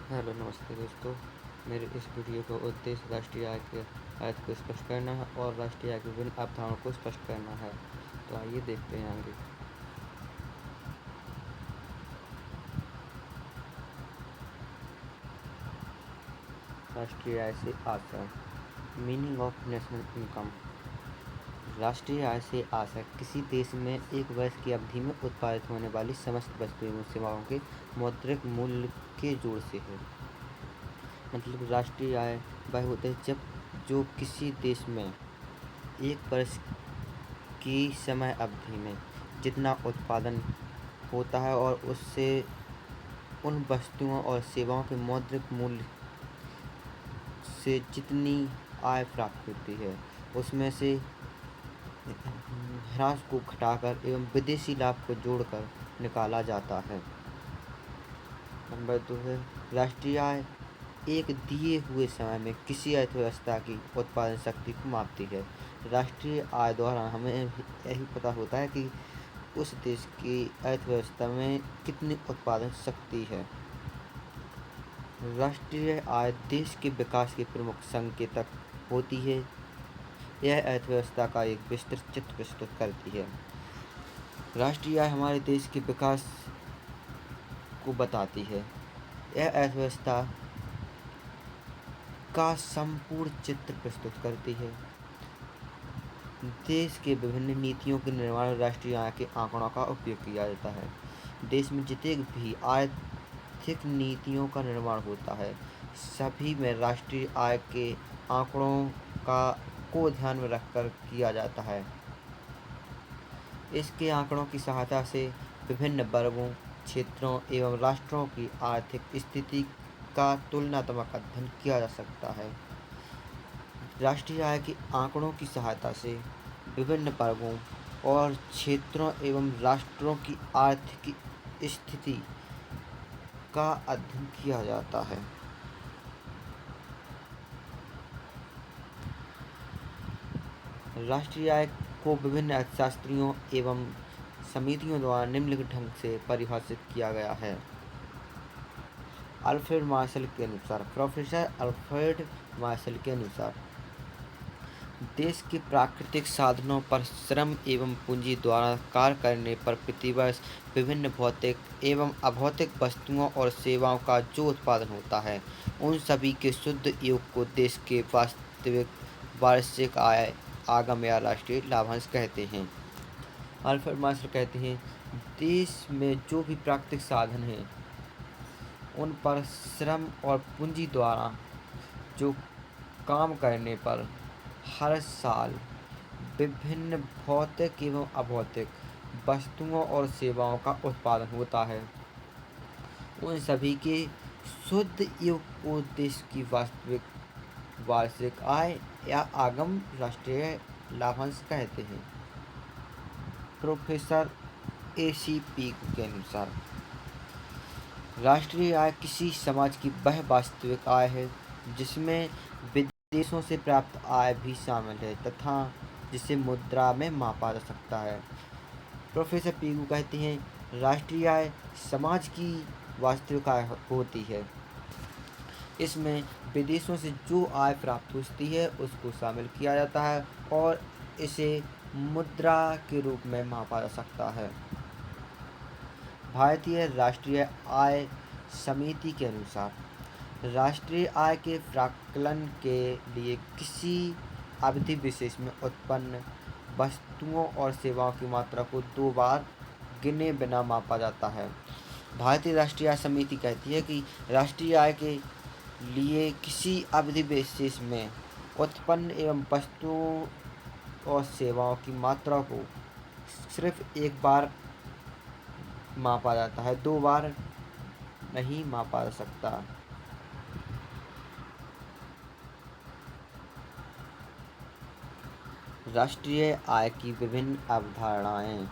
Hello नमस्ते दोस्तों। मेरे इस वीडियो का उद्देश्य राष्ट्रीय आय के अर्थ को स्पष्ट करना है और राष्ट्रीय आय की विभिन्न अवधारणाओं को स्पष्ट करना है। तो आइए देखते हैं आगे। राष्ट्रीय आय से आशय। Meaning of national income. राष्ट्रीय आय से आशय किसी देश में एक वर्ष की अवधि में उत्पादित होने वाली समस्त वस्तुओं एवं सेवाओं के मौद्रिक मूल्य के जोड़ से है। मतलब राष्ट्रीय आय वह होता है जब जो किसी देश में एक वर्ष की समय अवधि में जितना उत्पादन होता है और उससे उन वस्तुओं और सेवाओं के मौद्रिक मूल्य से जितनी आय प्राप्त होती है उसमें से ह्रास को घटाकर एवं विदेशी लाभ को जोड़कर निकाला जाता है। नंबर 2 है राष्ट्रीय आय एक दिए हुए समय में किसी अर्थव्यवस्था की उत्पादन शक्ति को मापती है। राष्ट्रीय आय द्वारा हमें यही पता होता है कि उस देश की अर्थव्यवस्था में कितनी उत्पादन शक्ति है। राष्ट्रीय आय देश के विकास के प्रमुख संकेतक होती है। यह अर्थव्यवस्था का एक विस्तृत चित्र प्रस्तुत करती है। राष्ट्रीय आय हमारे देश के विकास को बताती है। यह अर्थव्यवस्था का संपूर्ण चित्र प्रस्तुत करती है। देश के विभिन्न नीतियों के निर्माण में राष्ट्रीय आय के आंकड़ों का उपयोग किया जाता है। देश में जितने भी आर्थिक नीतियों का निर्माण होता है सभी में राष्ट्रीय आय के आंकड़ों को ध्यान में रखकर किया जाता है। इसके आंकड़ों की सहायता से विभिन्न वर्गों, क्षेत्रों एवं राष्ट्रों की आर्थिक स्थिति का तुलनात्मक अध्ययन किया जा सकता है। राष्ट्रीय आय के आंकड़ों की सहायता से विभिन्न वर्गों और क्षेत्रों एवं राष्ट्रों की आर्थिक स्थिति का अध्ययन किया जाता है। राष्ट्रीय आय को विभिन्न अर्थशास्त्रियों एवं समितियों द्वारा निम्नलिखित ढंग से परिभाषित किया गया है। अल्फ्रेड मार्शल के अनुसार, प्रोफेसर अल्फ्रेड मार्शल के अनुसार देश के प्राकृतिक साधनों पर श्रम एवं पूंजी द्वारा कार्य करने पर प्रतिवर्ष विभिन्न भौतिक एवं अभौतिक वस्तुओं और सेवाओं का जो उत्पादन होता है उन सभी के शुद्ध योग को देश के वास्तविक वार्षिक आय आगम या राष्ट्रीय लाभांश कहते हैं। अल्फ्रेड मार्शल कहते हैं देश में जो भी प्राकृतिक साधन हैं उन पर श्रम और पूंजी द्वारा जो काम करने पर हर साल विभिन्न भौतिक एवं अभौतिक वस्तुओं और सेवाओं का उत्पादन होता है उन सभी के शुद्ध योग को देश की वास्तविक वार्षिक आय या आगम राष्ट्रीय लाभांश कहते हैं। प्रोफेसर AC पीक के अनुसार राष्ट्रीय आय किसी समाज की वह वास्तविक आय है जिसमें विदेशों से प्राप्त आय भी शामिल है तथा जिसे मुद्रा में मापा जा सकता है। प्रोफेसर पीगू कहते हैं राष्ट्रीय आय समाज की वास्तविक आय होती है। इसमें विदेशों से जो आय प्राप्त होती है उसको शामिल किया जाता है और इसे मुद्रा के रूप में मापा जा सकता है। भारतीय राष्ट्रीय आय समिति के अनुसार राष्ट्रीय आय के प्राक्कलन के लिए किसी अवधि विशेष में उत्पन्न वस्तुओं और सेवाओं की मात्रा को 2 बार गिने बिना मापा जाता है। भारतीय राष्ट्रीय आय समिति कहती है कि राष्ट्रीय आय के लिए किसी अवधि विशेष में उत्पन्न एवं वस्तुओं और सेवाओं की मात्रा को सिर्फ 1 बार मापा जाता है, 2 बार नहीं मापा जा सकता। राष्ट्रीय आय की विभिन्न अवधारणाएं।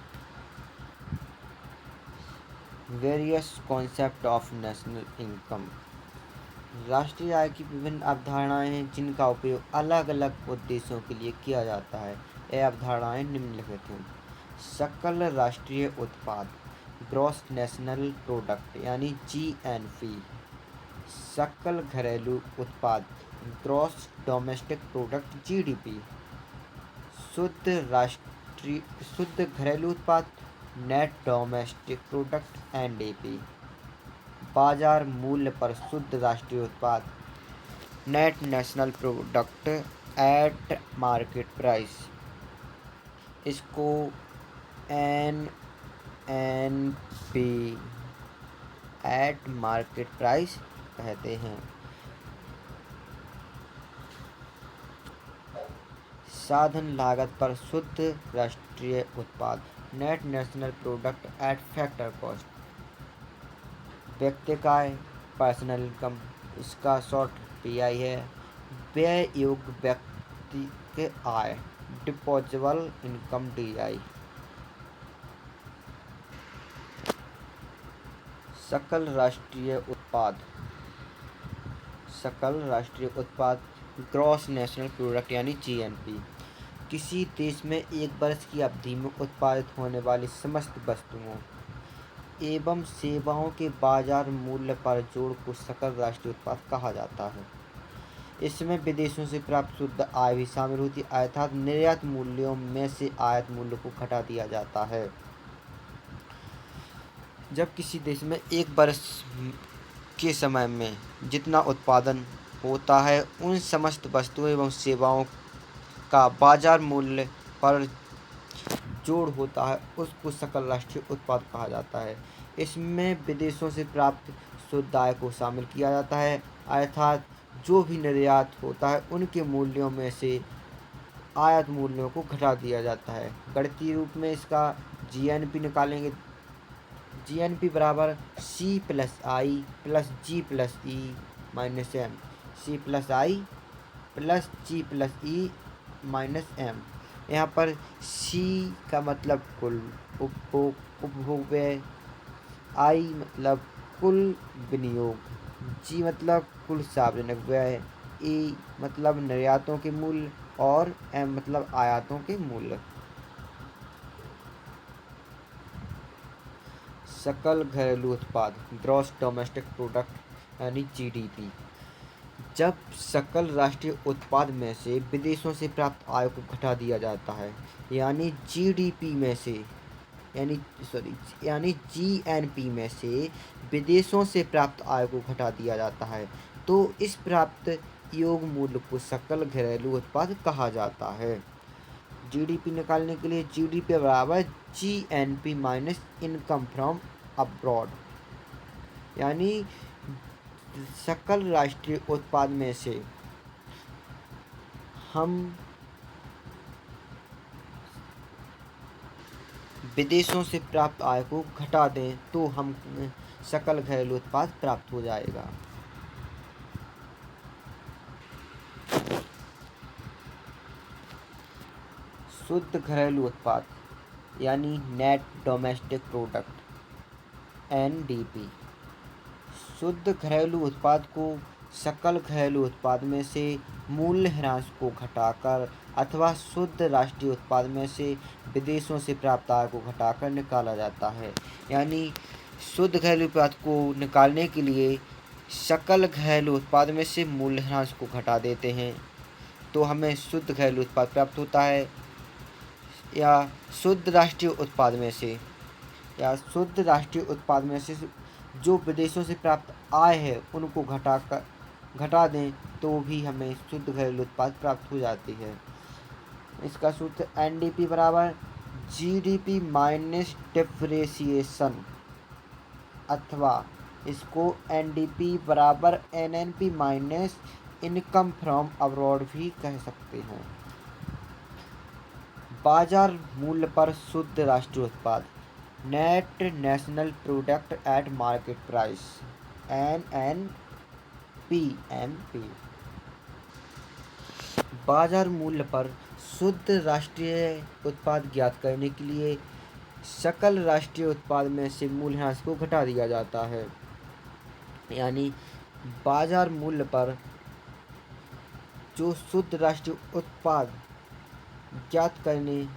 Various concept of national income. राष्ट्रीय आय की विभिन्न अवधारणाएं हैं जिनका उपयोग अलग अलग उद्देश्यों के लिए किया जाता है। ये अवधारणाएं निम्नलिखित हैं। सकल राष्ट्रीय उत्पाद, ग्रॉस नेशनल प्रोडक्ट यानी GNP। सकल घरेलू उत्पाद ग्रॉस डोमेस्टिक प्रोडक्ट जीडीपी, शुद्ध घरेलू उत्पाद नेट डोमेस्टिक प्रोडक्ट एनडीपी, बाजार मूल्य पर शुद्ध राष्ट्रीय उत्पाद net national product at market price, इसको N N P at market price कहते हैं। साधन लागत पर शुद्ध राष्ट्रीय उत्पाद net national product at factor cost, व्यक्ति आय पर्सनल इनकम, इसका शॉर्ट पीआई है। व्यय योग्य व्यक्ति के आय डिस्पोजेबल इनकम डीआई। सकल राष्ट्रीय उत्पाद ग्रॉस नेशनल प्रोडक्ट यानी जीएनपी, किसी देश में एक वर्ष की अवधि में उत्पादित होने वाली समस्त वस्तुओं एवं सेवाओं के बाजार मूल्य पर जोड़ को सकल राष्ट्रीय उत्पाद कहा जाता है। इसमें विदेशों से प्राप्त शुद्ध आय भी शामिल होती है, अर्थात निर्यात मूल्यों में से आयात मूल्य को घटा दिया जाता है। जब किसी देश में एक वर्ष के समय में जितना उत्पादन होता है उन समस्त वस्तुओं एवं सेवाओं का बाजार मूल्य पर जोड़ होता है, उसको सकल राष्ट्रीय उत्पाद कहा जाता है। इसमें विदेशों से प्राप्त शुद्ध आय को शामिल किया जाता है, अर्थात जो भी निर्यात होता है उनके मूल्यों में से आयात मूल्यों को घटा दिया जाता है। गणितीय रूप में इसका जीएनपी निकालेंगे। जीएनपी बराबर सी प्लस आई प्लस जी plus E minus M, C plus आई प्लस जी प्लस ई माइनस एम। यहाँ पर सी का मतलब कुल उपभोग व्यय, आई मतलब कुल विनियोग, जी मतलब कुल सार्वजनिक व्यय, ई मतलब निर्यातों के मूल्य और एम मतलब आयातों के मूल्य। सकल घरेलू उत्पाद ग्रॉस डोमेस्टिक प्रोडक्ट यानी जीडीपी, जब सकल राष्ट्रीय उत्पाद में से विदेशों से प्राप्त आय को घटा दिया जाता है यानी जीडीपी में से यानी जीएनपी में से विदेशों से प्राप्त आय को घटा दिया जाता है तो इस प्राप्त योग मूल्य को सकल घरेलू उत्पाद कहा जाता है। जीडीपी निकालने के लिए जीडीपी बराबर GNP minus income from abroad, यानी सकल राष्ट्रीय उत्पाद में से हम विदेशों से प्राप्त आय को घटा दें तो हम सकल घरेलू उत्पाद प्राप्त हो जाएगा। शुद्ध घरेलू उत्पाद यानी नेट डोमेस्टिक प्रोडक्ट एनडीपी, शुद्ध घरेलू उत्पाद को सकल घरेलू उत्पाद में से मूल्यह्रास को घटाकर अथवा शुद्ध राष्ट्रीय उत्पाद में से विदेशों से प्राप्त आय को घटाकर निकाला जाता है। यानी शुद्ध घरेलू उत्पाद को निकालने के लिए सकल घरेलू उत्पाद में से मूल्यह्रास को घटा देते हैं तो हमें शुद्ध घरेलू उत्पाद प्राप्त होता है, या शुद्ध राष्ट्रीय उत्पाद में से जो विदेशों से प्राप्त आय है उनको घटा दें तो भी हमें शुद्ध घरेलू उत्पाद प्राप्त हो जाती है। इसका सूत्र एनडीपी बराबर जीडीपी माइनस डिप्रेशिएशन, अथवा इसको एनडीपी बराबर NNP minus income from abroad भी कह सकते हैं। बाजार मूल्य पर शुद्ध राष्ट्रीय उत्पाद net national product at market price NNP. बाजार मूल्य पर शुद्ध राष्ट्रीय उत्पाद ज्ञात करने के लिए सकल राष्ट्रीय उत्पाद में से मूल्यह्रास को घटा दिया जाता है। यानी बाजार मूल्य पर जो शुद्ध राष्ट्रीय उत्पाद ज्ञात करने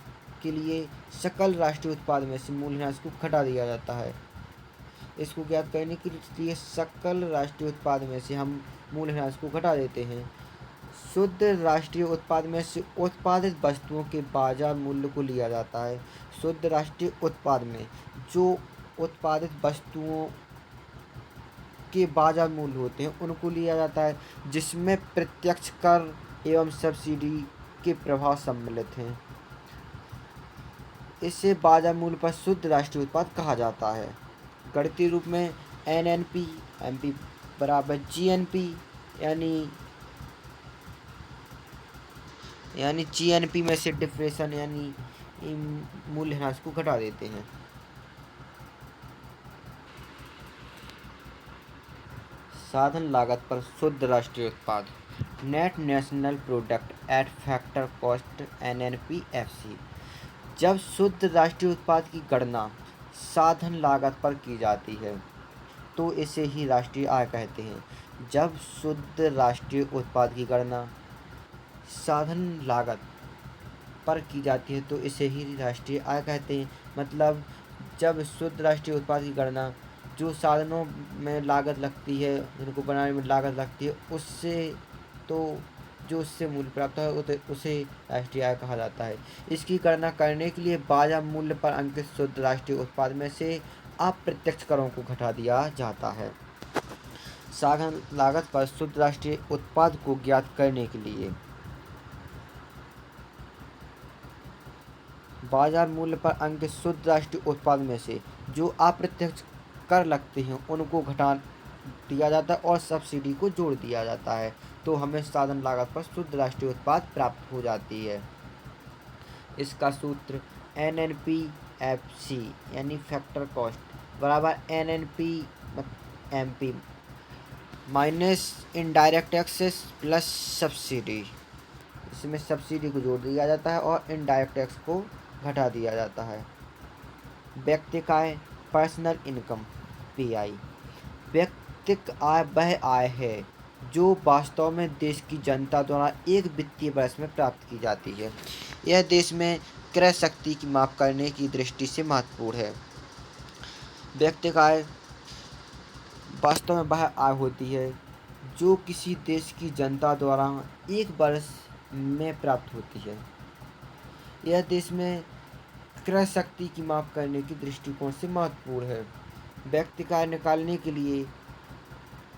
के लिए सकल राष्ट्रीय उत्पाद में से मूल्यह्रास को घटा दिया जाता है। इसको ज्ञात करने के लिए सकल राष्ट्रीय उत्पाद में से हम मूल्यह्रास को घटा देते हैं। शुद्ध राष्ट्रीय उत्पाद में से उत्पादित वस्तुओं के बाजार मूल्य को लिया जाता है। शुद्ध राष्ट्रीय उत्पाद में जो उत्पादित वस्तुओं के बाजार मूल्य होते हैं उनको लिया जाता है, जिसमें प्रत्यक्ष कर एवं सब्सिडी के प्रभाव सम्मिलित हैं। इसे बाजार मूल्य पर शुद्ध राष्ट्रीय उत्पाद कहा जाता है। गणितीय रूप में NNP MP बराबर GNP यानी GNP में से डिफ्लेशन यानी मूल्यह्रास को घटा देते हैं। साधन लागत पर शुद्ध राष्ट्रीय उत्पाद net national product at factor cost NNP-FC। जब शुद्ध राष्ट्रीय उत्पाद की गणना साधन लागत पर की जाती है तो इसे ही राष्ट्रीय आय कहते हैं। जब शुद्ध राष्ट्रीय उत्पाद की गणना साधन लागत पर की जाती है तो इसे ही राष्ट्रीय आय कहते हैं। मतलब जब शुद्ध राष्ट्रीय उत्पाद की गणना जो साधनों में लागत लगती है, जिनको बनाने में लागत लगती है, उससे जो उससे मूल्य प्राप्त है उसे राष्ट्रीय आय कहा जाता है। इसकी गणना करने के लिए बाजार मूल्य पर अंकित शुद्ध राष्ट्रीय उत्पाद में से अप्रत्यक्ष करों को घटा दिया जाता है। साधन लागत पर शुद्ध राष्ट्रीय उत्पाद को ज्ञात करने के लिए बाजार मूल्य पर अंकित शुद्ध राष्ट्रीय उत्पाद में से जो अप्रत्यक्ष कर लगते हैं उनको घटा दिया जाता है और सब्सिडी को जोड़ दिया जाता है, तो हमें साधन लागत पर शुद्ध राष्ट्रीय उत्पाद प्राप्त हो जाती है। इसका सूत्र NNP-FC यानी फैक्टर कॉस्ट बराबर NNP-MP minus indirect taxes plus subsidy. इसमें सब्सिडी को जोड़ दिया जाता है और इनडायरेक्ट टैक्स को घटा दिया जाता है। व्यक्तिगत आय पर्सनल इनकम PI। व्यक्तिगत आय वह आय है जो वास्तव में देश की जनता द्वारा एक वित्तीय वर्ष में प्राप्त की जाती है। यह देश में क्रय शक्ति की माप करने की दृष्टि से महत्वपूर्ण है। व्यक्तिगत आय वास्तव में वह आय होती है जो किसी देश की जनता द्वारा एक वर्ष में प्राप्त होती है। यह देश में क्रय शक्ति की माप करने की दृष्टिकोण से महत्वपूर्ण है। व्यक्तिगत आय निकालने के लिए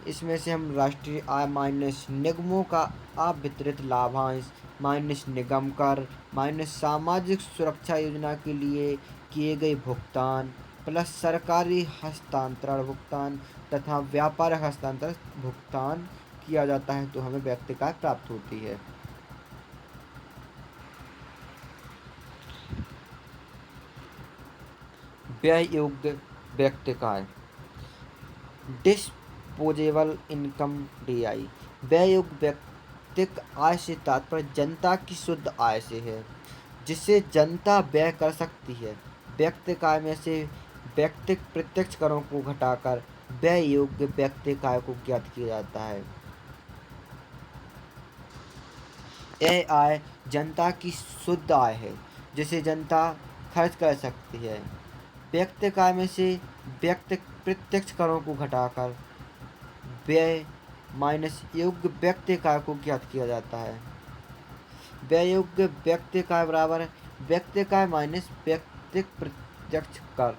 इसमें से हम राष्ट्रीय आय माइनस निगमों का अवितरित लाभांश माइनस निगम कर माइनस सामाजिक सुरक्षा योजना के लिए किए गए भुगतान प्लस सरकारी हस्तांतरण भुगतान तथा व्यापारिक हस्तांतरण भुगतान किया जाता है, तो हमें व्यक्तिगत आय प्राप्त होती है। व्यय योग्य व्यक्तिगत आय डिस्पोजेबल इनकम DI। व्यय योग्य व्यक्तिगत आय से तात्पर्य जनता की शुद्ध आय से है, जिसे जनता व्यय कर सकती है। व्यक्तिगत आय में से व्यक्तिगत प्रत्यक्ष करों को घटाकर व्यय योग्य व्यक्तिगत आय को ज्ञात किया जाता है। यह आय जनता की शुद्ध आय है जिसे जनता खर्च कर सकती है। व्यक्तिगत आय में से व्यक्तिगत प्रत्यक्ष करों को घटाकर व्यय माइनस योग्य व्यक्तिगत आय को ज्ञात किया जाता है। व्यय योग्य व्यक्तिगत आय बराबर व्यक्तिगत आय माइनस व्यक्तिगत प्रत्यक्ष कर।